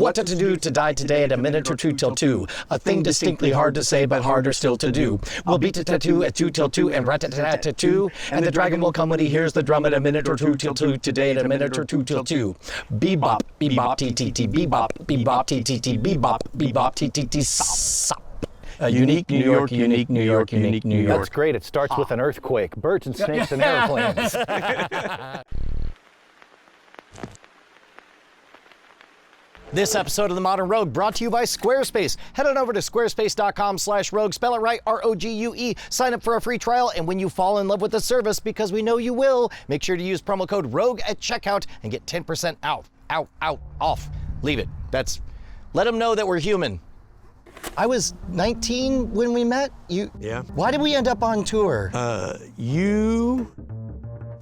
what to do to die today at a minute or two till 2. A thing distinctly hard to say, but harder still to do. We'll beat a tattoo at 2 till 2 and rat-a-tat-tat-2. And the dragon will come when he hears the drum at a minute or 2 till 2 today at a minute or 2 till 2. Bebop, bebop, t-t-t, bebop, bebop, t-t-t, bebop, bebop, t-t-t, sop. Unique New York, unique New York, unique New York. That's great. It starts with an earthquake, birds and snakes and airplanes. This episode of The Modern Rogue brought to you by Squarespace. Head on over to squarespace.com/rogue, spell it right, R-O-G-U-E. Sign up for a free trial, and when you fall in love with the service, because we know you will, make sure to use promo code ROGUE at checkout and get 10% off. Leave it. Let them know that we're human. I was 19 when we met. Yeah. Why did we end up on tour?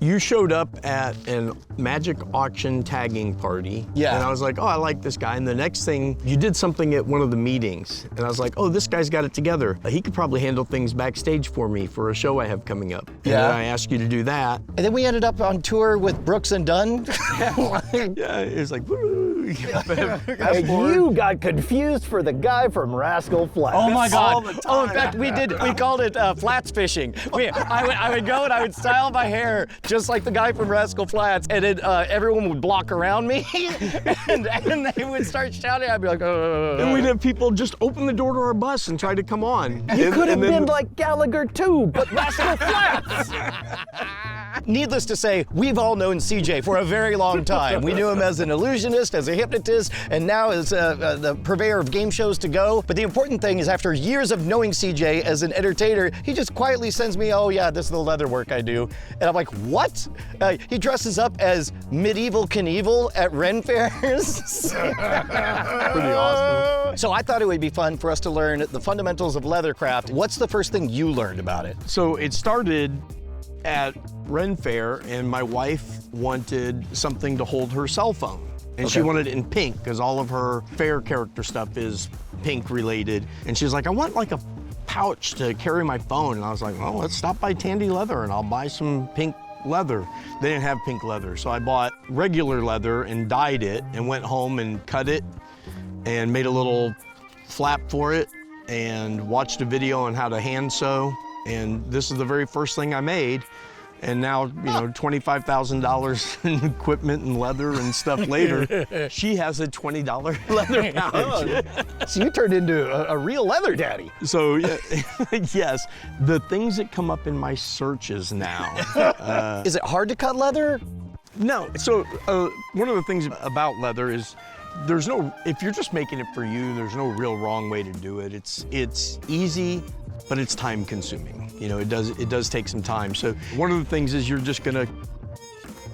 You showed up at a magic auction tagging party. Yeah. And I was like, oh, I like this guy. And the next thing, you did something at one of the meetings. And I was like, oh, this guy's got it together. He could probably handle things backstage for me for a show I have coming up. Yeah. And I asked you to do that. And then we ended up on tour with Brooks and Dunn. Yeah, it was like, woo. You got confused for the guy from Rascal Flatts. Oh my God! All the time. Oh, in fact, we called it flats fishing. I would go and I would style my hair just like the guy from Rascal Flatts, and then everyone would block around me, and they would start shouting. I'd be like, And we'd have people just open the door to our bus and try to come on. You could have been like Gallagher too, but Rascal Flatts. Needless to say, we've all known CJ for a very long time. We knew him as an illusionist, as a hypnotist, and now as the purveyor of game shows to go. But the important thing is, after years of knowing CJ as an entertainer, he just quietly sends me, oh yeah, this is the leather work I do. And I'm like, what? He dresses up as Medieval Knievel at Ren fairs. Pretty awesome. So I thought it would be fun for us to learn the fundamentals of leathercraft. What's the first thing you learned about it? So it started at Ren Fair, and my wife wanted something to hold her cell phone. And she wanted it in pink, because all of her fair character stuff is pink related. And she's like, I want like a pouch to carry my phone. And I was like, well, let's stop by Tandy Leather and I'll buy some pink leather. They didn't have pink leather. So I bought regular leather and dyed it and went home and cut it and made a little flap for it and watched a video on how to hand sew. And this is the very first thing I made. And now, $25,000 in equipment and leather and stuff later, she has a $20 leather pouch. So you turned into a real leather daddy. So, yeah, yes, the things that come up in my searches now. Is it hard to cut leather? No, so one of the things about leather is if you're just making it for you, there's no real wrong way to do it. It's easy, but it's time consuming. It does take some time. So one of the things is you're just gonna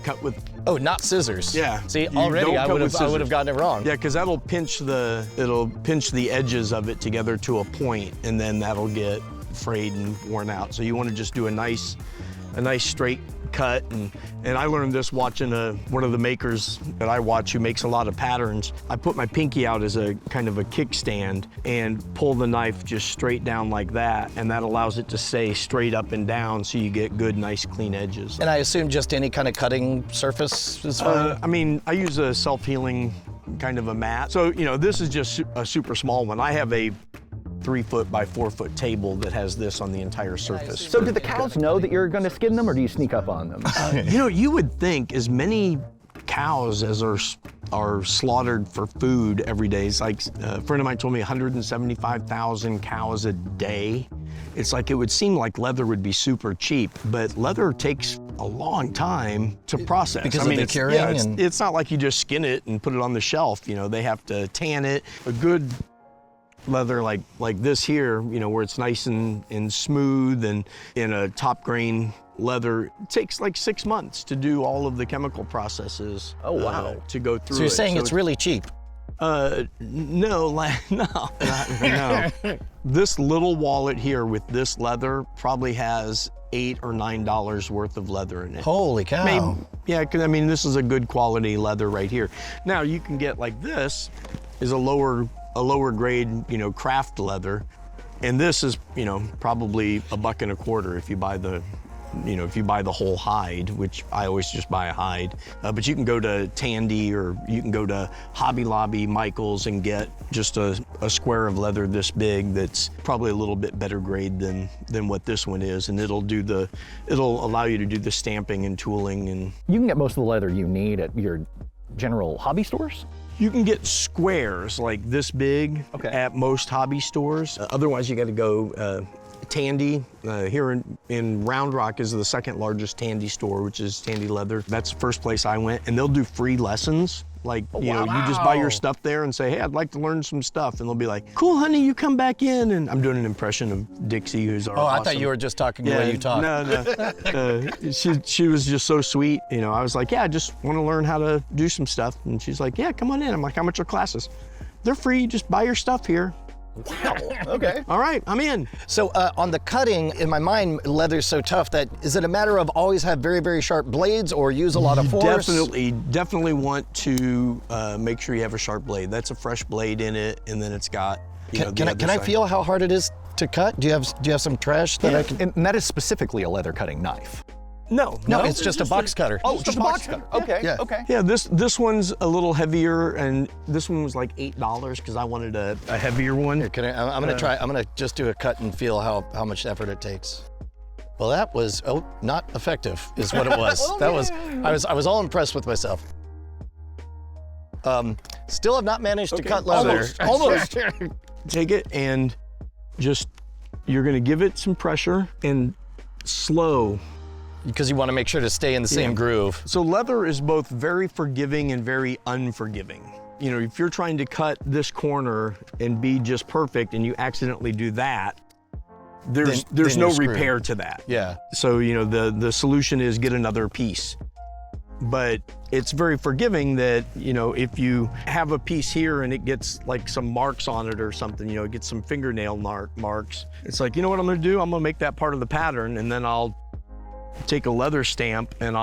cut with. Oh, not scissors. Yeah. See, already I would have gotten it wrong. Yeah, because that'll pinch the edges of it together to a point, and then that'll get frayed and worn out. So you want to just do a nice straight cut, and I learned this watching one of the makers that I watch who makes a lot of patterns. I put my pinky out as a kind of a kickstand and pull the knife just straight down like that, and that allows it to stay straight up and down so you get good, nice, clean edges. And I assume just any kind of cutting surface is fine? I use a self-healing kind of a mat. So, this is just a super small one. I have a 3-foot by 4-foot table that has this on the entire surface. So do the cows know that you're going to skin them, or do you sneak up on them? You would think as many cows as are slaughtered for food every day. It's like a friend of mine told me 175,000 cows a day. It's like it would seem like leather would be super cheap, but leather takes a long time to process. Because of the curing? Yeah, it's not like you just skin it and put it on the shelf. They have to tan it. A good leather like this here, where it's nice and smooth and in a top grain leather, it takes like 6 months to do all of the chemical processes. Oh, wow. To go through. So you're saying it's really cheap? No. This little wallet here with this leather probably has $8 or $9 worth of leather in it. Holy cow. Maybe, yeah, because this is a good quality leather right here. Now you can get like this is a lower grade, craft leather. And this is, probably $1.25 if you buy the you know, if you buy the whole hide, which I always just buy a hide, but you can go to Tandy or you can go to Hobby Lobby, Michael's, and get just a square of leather this big that's probably a little bit better grade than what this one is, and it'll allow you to do the stamping and tooling. And You can get most of the leather you need at your general hobby stores? you can get squares like this big at most hobby stores. Otherwise, you got to go Tandy. Here in Round Rock is the second largest Tandy store, which is Tandy Leather. That's the first place I went, and they'll do free lessons. Like, you know, you just buy your stuff there and say, hey, I'd like to learn some stuff. And they'll be like, cool, honey, you come back in. And I'm doing an impression of Dixie, who's our awesome. I thought you were just talking the way you talk. No. She was just so sweet. You know, I was like, yeah, I just want to learn how to do some stuff. And she's like, yeah, come on in. I'm like, how much are classes? They're free, just buy your stuff here. Wow, okay. All right, I'm in. So on the cutting, in my mind, leather's so tough that, is it a matter of always have very, very sharp blades or use a lot of force? Definitely want to make sure you have a sharp blade. That's a fresh blade in it, and then it's got, Can I feel how hard it is to cut? Do you have some trash that I can? And that is specifically a leather cutting knife. No, it's just a box cutter. Oh, just a box cutter. Okay, Yeah. okay. Yeah, this one's a little heavier, and this one was like $8 because I wanted a heavier one. Here, I'm gonna try. I'm gonna just do a cut and feel how much effort it takes. Well, that was not effective, is what it was. I was all impressed with myself. Still have not managed to cut leather. Almost. Take it and you're gonna give it some pressure and slow. Because you want to make sure to stay in the same groove. So leather is both very forgiving and very unforgiving. You know, if you're trying to cut this corner and be just perfect and you accidentally do that, there's no repair to that. Yeah. So, you know, the solution is get another piece. But it's very forgiving that, you know, if you have a piece here and it gets like some marks on it or something, you know, it gets some fingernail marks. It's like, you know what I'm gonna do? I'm gonna make that part of the pattern, and then I'll take a leather stamp and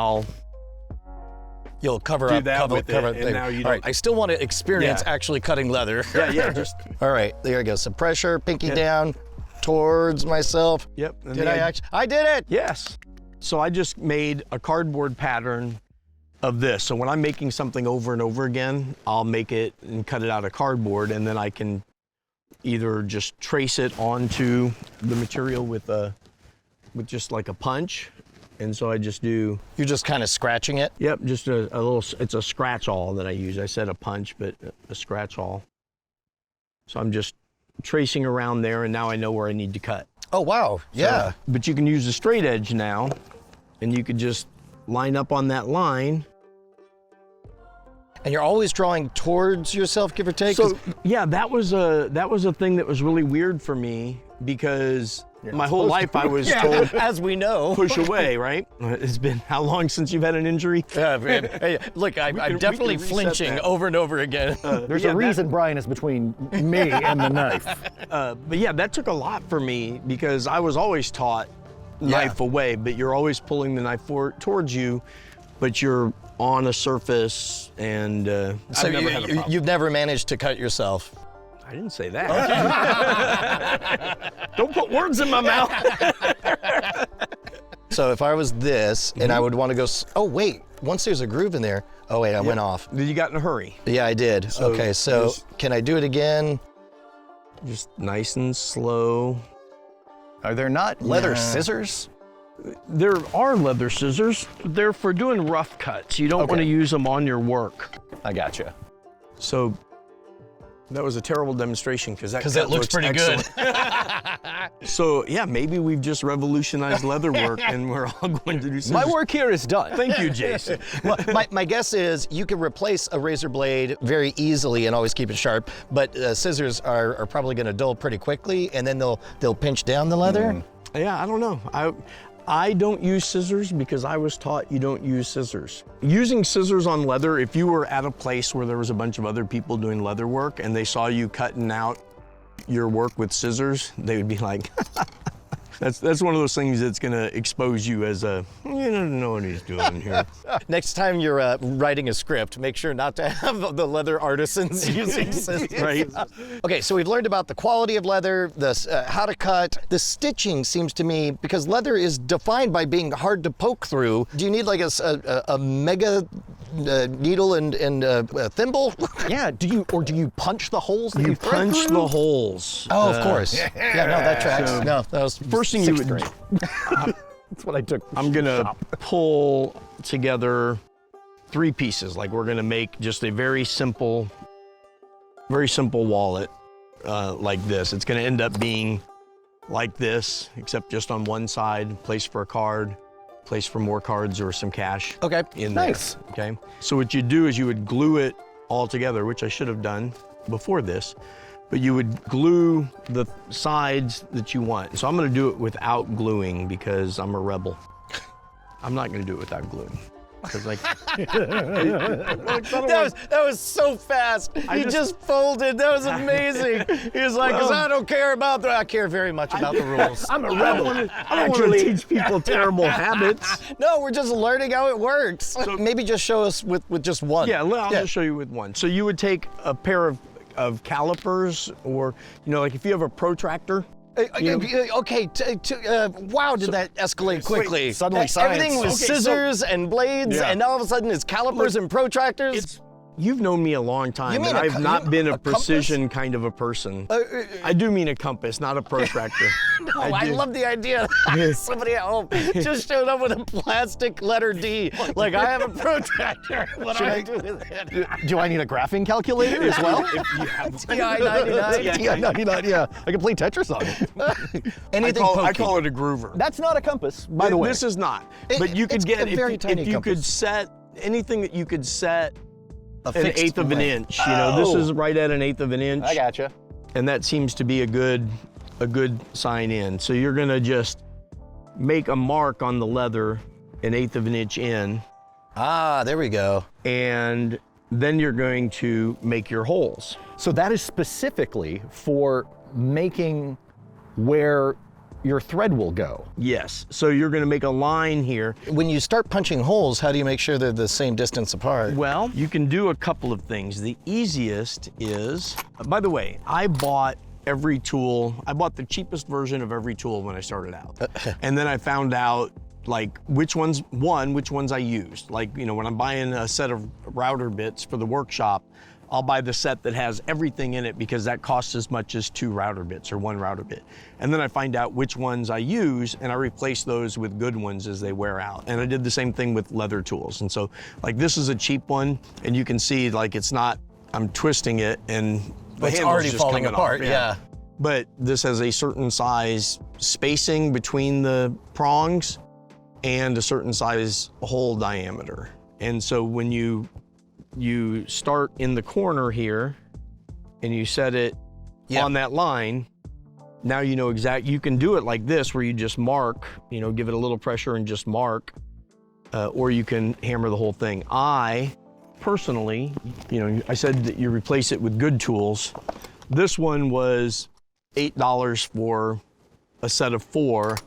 You'll cover do up that with cover it, and now you All right, I still want to experience actually cutting leather. Yeah, just. All right, there you go. Some pressure, pinky down towards myself. Yep. I did it! Yes. So I just made a cardboard pattern of this. So when I'm making something over and over again, I'll make it and cut it out of cardboard, and then I can either just trace it onto the material with just like a punch. And so I just do. You're just kind of scratching it? Yep, just a little, it's a scratch awl that I use. I said a punch, but a scratch awl. So I'm just tracing around there, and now I know where I need to cut. Oh, wow, yeah. But you can use a straight edge now, and you could just line up on that line. And you're always drawing towards yourself, give or take? So yeah, that was a thing that was really weird for me, because my whole life I was told, as we know, push away, right? It's been how long since you've had an injury? Yeah, hey, look, I'm definitely flinching over and over again. There's a reason Brian is between me and the knife. But yeah, that took a lot for me, because I was always taught knife away, but you're always pulling the knife towards you, but you're on a surface, and So I've never had a problem. you've never managed to cut yourself? I didn't say that. Don't put words in my mouth. So if I was this, and I would want to go, oh wait, once there's a groove in there, oh wait, I went off. You got in a hurry. Yeah, I did. Okay, so can I do it again? Just nice and slow. Are there not leather scissors? There are leather scissors. They're for doing rough cuts. You don't want to use them on your work. I gotcha. So that was a terrible demonstration, because it looks pretty excellent. Good. So yeah, maybe we've just revolutionized leather work, and we're all going to do scissors. My work here is done. Thank you, Jason. Well, my guess is you can replace a razor blade very easily and always keep it sharp, but scissors are probably going to dull pretty quickly, and then they'll pinch down the leather. Yeah, I don't know. I don't use scissors because I was taught you don't use scissors. Using scissors on leather, if you were at a place where there was a bunch of other people doing leather work and they saw you cutting out your work with scissors, they would be like, That's one of those things that's going to expose you as a, you don't know what he's doing here. Next time you're writing a script, make sure not to have the leather artisans using scissors. Right. Okay, so we've learned about the quality of leather, how to cut. The stitching seems to me, because leather is defined by being hard to poke through. Do you need like a mega needle and a thimble? Yeah, do you punch the holes that You thread punch through? the holes. Oh, of course. Yeah, no, that tracks. So- No, that was First thing you Sixth would, grade. That's what I took. I'm gonna pull together 3 pieces. Like we're gonna make just a very simple wallet like this. It's gonna end up being like this, except just on one side, place for a card, place for more cards or some cash Okay. in there. Nice. Okay. So what you do is you would glue it all together, which I should have done before this, but you would glue the sides that you want. So I'm gonna do it without gluing because I'm a rebel. I'm not gonna do it without gluing. Because like, That was so fast. He just folded. That was amazing. He was like, because I don't care about I care very much about the rules. I'm a rebel. I don't want to teach people terrible habits. No, we're just learning how it works. Maybe just show us with just one. Yeah, I'll just show you with one. So you would take a pair of calipers, or like if you have a protractor. Okay, wow, did that escalate quickly? Suddenly science. Everything was scissors and blades, and all of a sudden it's calipers and protractors. You've known me a long time, You mean and I've not been a compass? precision kind of a person. I do mean a compass, not a protractor. No, I love the idea. Somebody at home just showed up with a plastic letter D. Like, I have a protractor. What do I do with it? Do I need a graphing calculator as well? If you have TI-99. TI-99, yeah. I can play Tetris on it. Anything I pokey. call it a groover. That's not a compass, by the way. This is not. But you could it's get a very tiny if you could compass. set anything that you could set A an fixed 1/8 of an length. inch. This is right at an 1/8 of an inch. I gotcha. And that seems to be a good sign in. So you're gonna just make a mark on the leather an 1/8 of an inch in, Ah, there we go. and then you're going to make your holes. So that is specifically for making where your thread will go. Yes. So you're gonna make a line here. When you start punching holes, how do you make sure they're the same distance apart? Well, you can do a couple of things. The easiest is, by the way, I bought every tool. I bought the cheapest version of every tool when I started out. And then I found out like which ones I used. Like, when I'm buying a set of router bits for the workshop, I'll buy the set that has everything in it because that costs as much as 2 router bits or 1 router bit. And then I find out which ones I use and I replace those with good ones as they wear out. And I did the same thing with leather tools. And so like this is a cheap one and you can see like it's not, I'm twisting it and the It's handle's already just falling coming apart, off. yeah. But this has a certain size spacing between the prongs and a certain size hole diameter. And so when you start in the corner here and you set it on that line, now you know exactly, you can do it like this where you just mark, give it a little pressure and just mark, or you can hammer the whole thing. I personally, I said that you replace it with good tools. This one was $8 for a set of 4.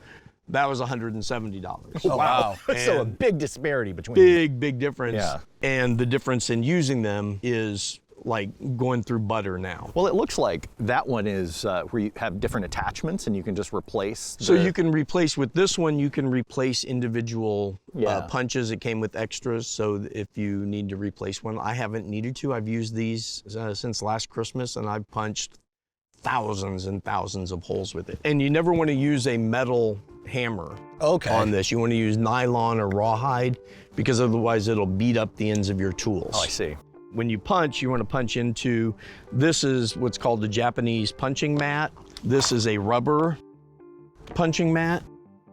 That was $170. Oh, wow. So a big disparity between Big difference. Yeah. And the difference in using them is like going through butter now. Well, it looks like that one is where you have different attachments and you can just replace. So you can replace, with this one, you can replace individual punches. It came with extras, so if you need to replace one, I haven't needed to. I've used these since last Christmas, and I've punched thousands and thousands of holes with it. And you never want to use a metal hammer on this. You want to use nylon or rawhide because otherwise it'll beat up the ends of your tools. Oh, I see. When you punch, you want to punch into, this is what's called the Japanese punching mat. This is a rubber punching mat.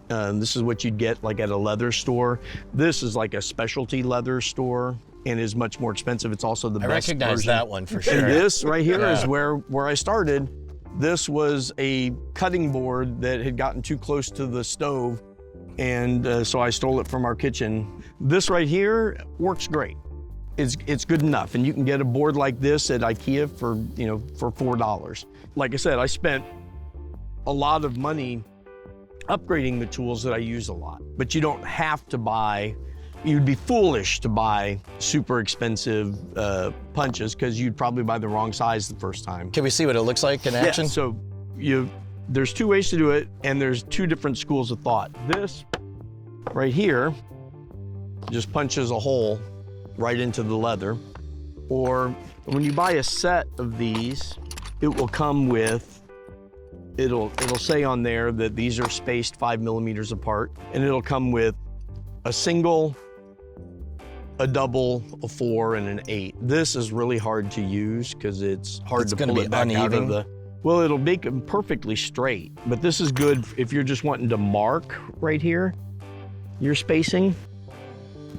This is what you'd get like at a leather store. This is like a specialty leather store and is much more expensive. It's also the best version. I recognize that one for sure. And this right here is where I started. This was a cutting board that had gotten too close to the stove, and so I stole it from our kitchen. This right here works great. It's good enough, and you can get a board like this at IKEA for $4. Like I said, I spent a lot of money upgrading the tools that I use a lot. But you don't have to buy, you'd be foolish to buy super expensive punches because you'd probably buy the wrong size the first time. Can we see what it looks like in action? Yeah, so there's 2 ways to do it, and there's 2 different schools of thought. This right here just punches a hole right into the leather. Or when you buy a set of these, it will come with, it'll say on there that these are spaced 5 millimeters apart, and it'll come with a single, a double, a 4, and an 8. This is really hard to use because it's hard to pull it back out of the, well, it'll make them perfectly straight, but this is good if you're just wanting to mark right here, your spacing.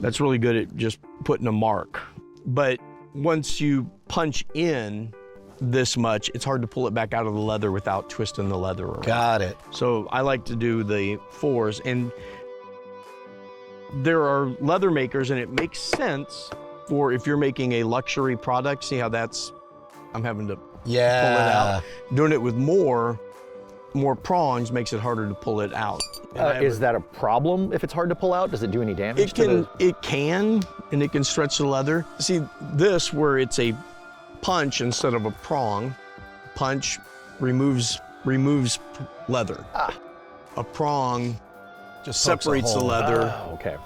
That's really good at just putting a mark. But once you punch in this much, it's hard to pull it back out of the leather without twisting the leather around. Got it. So I like to do the 4s, and there are leather makers, and it makes sense for if you're making a luxury product. See how that's, I'm having to pull it out. Doing it with more prongs makes it harder to pull it out. Is that a problem if it's hard to pull out? Does it do any damage? It can, and it can stretch the leather. See, this where it's a punch instead of a prong, punch removes leather. A prong just separates the leather,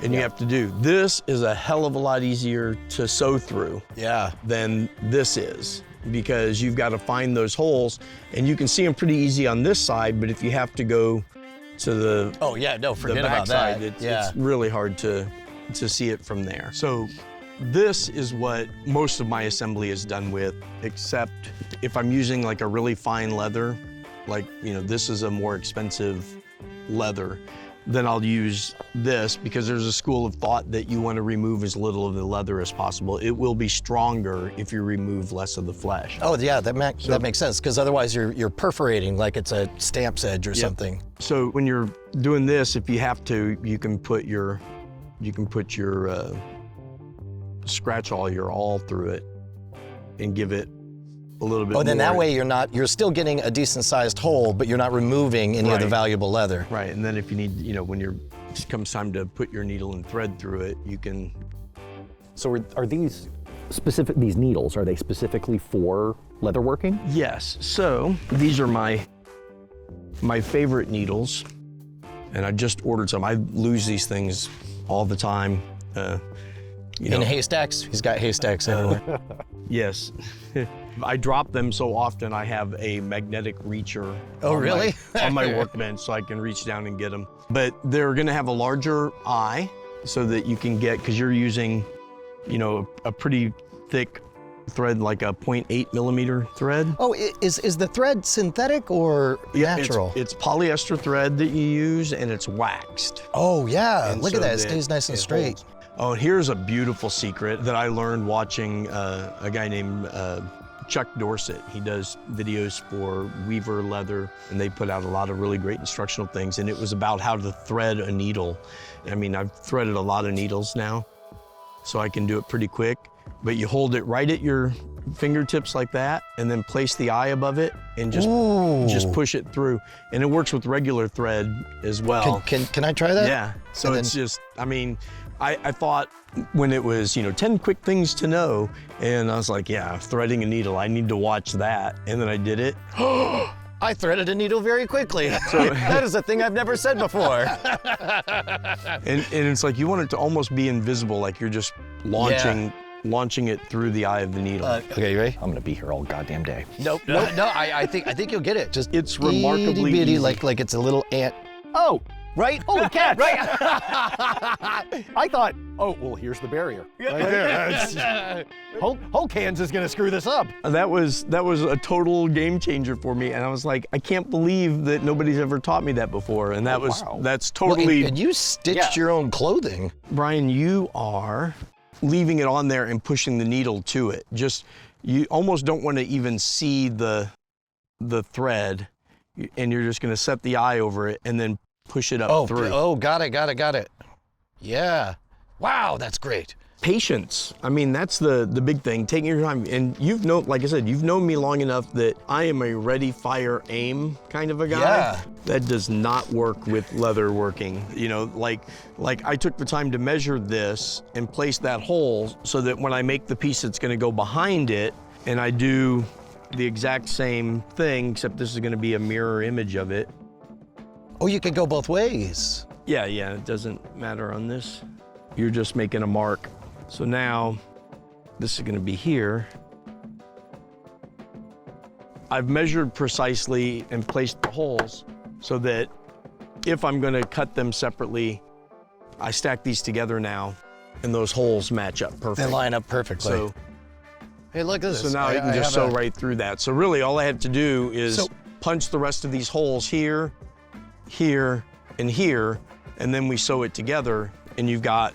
and you have to do. This is a hell of a lot easier to sew through than this is, because you've got to find those holes, and you can see them pretty easy on this side, but if you have to go to the forget the about backside, that. it's really hard to see it from there. So this is what most of my assembly is done with, except if I'm using like a really fine leather, like, you know, this is a more expensive leather, then I'll use this, because there's a school of thought that you want to remove as little of the leather as possible. It will be stronger if you remove less of the flesh. Oh yeah, that makes sense, because otherwise you're perforating like it's a stamp's edge or something. So when you're doing this, if you have to, you can put your scratch all through it and give it a little bit more. Oh, then that way you're still getting a decent sized hole, but you're not removing any of the valuable leather. Right, and then if you need, you know, when it comes time to put your needle and thread through it, you can. So are these needles, are they specifically for leatherworking? Yes, so these are my favorite needles, and I just ordered some. I lose these things all the time. In haystacks? He's got haystacks everywhere. Yes. I drop them so often I have a magnetic reacher on my workbench, so I can reach down and get them. But they're gonna have a larger eye so that you can get, because you're using, you know, a pretty thick thread, like a 0.8 millimeter thread. Oh, is the thread synthetic or natural? It's polyester thread that you use, and it's waxed. Oh yeah, And look so at that, it that stays nice and straight. holds. Oh, and here's a beautiful secret that I learned watching a guy named Chuck Dorset. He does videos for Weaver Leather, and they put out a lot of really great instructional things, and it was about how to thread a needle. I mean, I've threaded a lot of needles now, so I can do it pretty quick, but you hold it right at your fingertips like that, and then place the eye above it, and just push it through. And it works with regular thread as well. Can I try that? Yeah, so it's just, I mean, I thought when it was, you know, 10 quick things to know, and I was like, yeah, threading a needle, I need to watch that. And then I did it. I threaded a needle very quickly. That is a thing I've never said before. And it's like, you want it to almost be invisible, like you're just launching it through the eye of the needle. Okay, you ready? I'm gonna be here all goddamn day. No, I think you'll get it. Just It's remarkably itty-bitty, easy. like it's a little ant. Oh, Right? holy cat! Right? I thought, oh, well, here's the barrier. Right there. Whole cans is gonna screw this up. That was a total game changer for me, and I was like, I can't believe that nobody's ever taught me that before, and that's totally. And you stitched your own clothing. Brian, you are leaving it on there and pushing the needle to it. You almost don't want to even see the thread, and you're just going to set the eye over it and then push it up through. Oh, got it. Yeah. Wow, that's great. Patience. I mean, that's the big thing, taking your time. And like I said, you've known me long enough that I am a ready, fire, aim kind of a guy. Yeah. That does not work with leather working. You know, like I took the time to measure this and place that hole so that when I make the piece that's gonna go behind it, and I do the exact same thing, except this is gonna be a mirror image of it. Oh, you could go both ways. Yeah, it doesn't matter on this. You're just making a mark. So now, this is gonna be here. I've measured precisely and placed the holes so that if I'm gonna cut them separately, I stack these together now, and those holes match up perfectly. They line up perfectly. So, hey, look at this. so now I can just sew right through that. So really, all I have to do is punch the rest of these holes here, here, and here, and then we sew it together, and you've got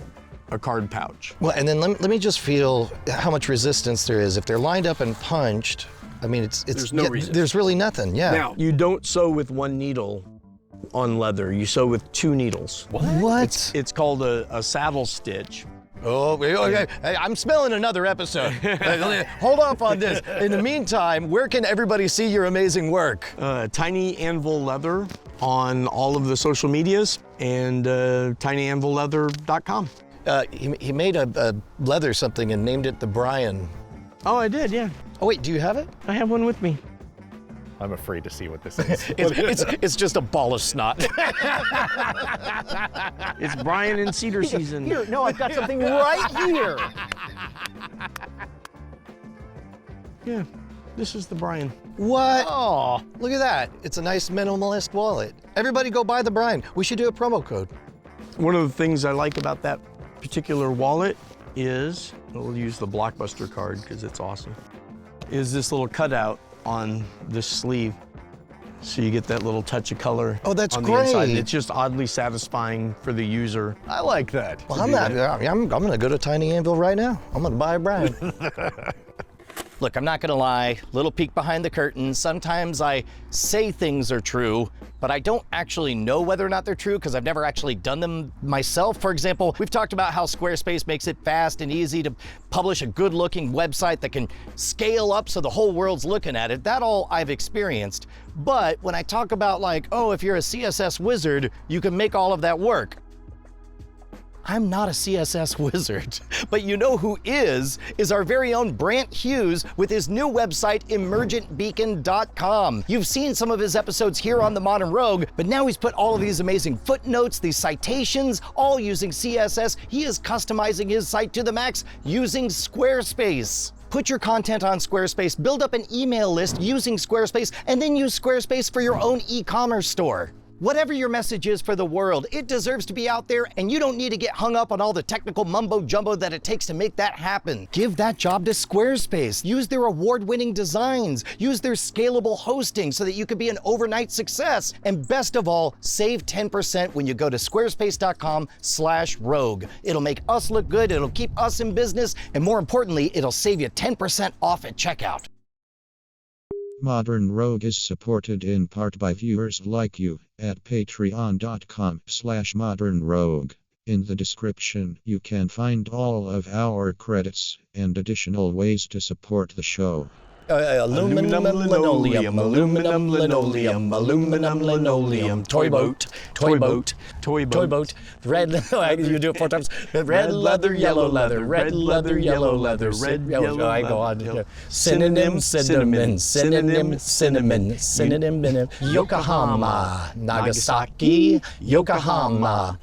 a card pouch. Well, and then let me just feel how much resistance there is. If they're lined up and punched, I mean, There's no resistance. There's really nothing, yeah. Now, you don't sew with one needle on leather. You sew with 2 needles. What? It's called a saddle stitch. Oh, okay. Hey, I'm smelling another episode. Hold off on this. In the meantime, where can everybody see your amazing work? Tiny Anvil Leather on all of the social medias, and tinyanvilleather.com. He made a leather something and named it the Brian. Oh, I did, yeah. Oh wait, do you have it? I have one with me. I'm afraid to see what this is. It's just a ball of snot. It's Brian in cedar season. Here, no, I've got something right here. Yeah, this is the Brian. What? Oh, look at that. It's a nice minimalist wallet. Everybody go buy the Brian. We should do a promo code. One of the things I like about that particular wallet is, we'll use the Blockbuster card because it's awesome, is this little cutout on this sleeve. So you get that little touch of color Oh, that's on the great. inside. And it's just oddly satisfying for the user. I like that. Well, I'm gonna go to Tiny Anvil right now. I'm gonna buy a Brian. Look, I'm not gonna lie, little peek behind the curtain. Sometimes I say things are true, but I don't actually know whether or not they're true because I've never actually done them myself. For example, we've talked about how Squarespace makes it fast and easy to publish a good looking website that can scale up so the whole world's looking at it. That all I've experienced. But when I talk about like, oh, if you're a CSS wizard, you can make all of that work. I'm not a CSS wizard, but you know who is our very own Brant Hughes with his new website, emergentbeacon.com. You've seen some of his episodes here on The Modern Rogue, but now he's put all of these amazing footnotes, these citations, all using CSS. He is customizing his site to the max using Squarespace. Put your content on Squarespace, build up an email list using Squarespace, and then use Squarespace for your own e-commerce store. Whatever your message is for the world, it deserves to be out there, and you don't need to get hung up on all the technical mumbo jumbo that it takes to make that happen. Give that job to Squarespace. Use their award-winning designs. Use their scalable hosting so that you can be an overnight success. And best of all, save 10% when you go to squarespace.com/rogue. It'll make us look good, it'll keep us in business, and more importantly, it'll save you 10% off at checkout. Modern Rogue is supported in part by viewers like you at patreon.com/modernrogue. In the description, you can find all of our credits and additional ways to support the show. Aluminum linoleum, aluminum linoleum, aluminum linoleum, toy boat, red, you do it 4 times, red leather, yellow leather, red leather, yellow leather, red, yellow, I go on, synonym, cinnamon, synonym, cinnamon, synonym, Yokohama, Nagasaki, Yokohama.